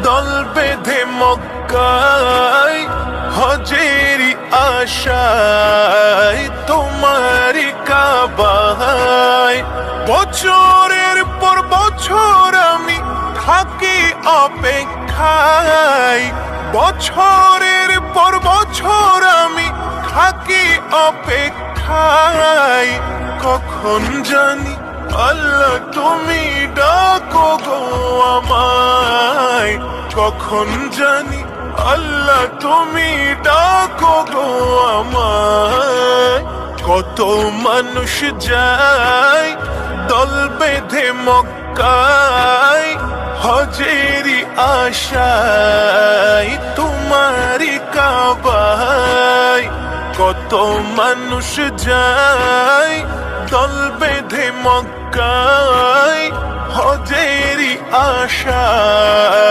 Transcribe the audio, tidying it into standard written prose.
দল বেঁধে মক্কায় হজেরি আশায় তোমারি কাবায়। বছরের পর বছর আমি থাকি অপেক্ষায়, বছরের পর বছর আমি থাকি অপেক্ষায়। কখন জানি আল্লাহ তুমি ডাকো গো আমায়, কখন জানি আল্লাহ তুমি ডাকো গো আমায়। কত মানুষ যায় দল বেঁধে মক্কায় হজেরি আশায় তোমারি কাবায়। কত মানুষ যায় দল বেঁধে মক্কায় হজেরি আশায়।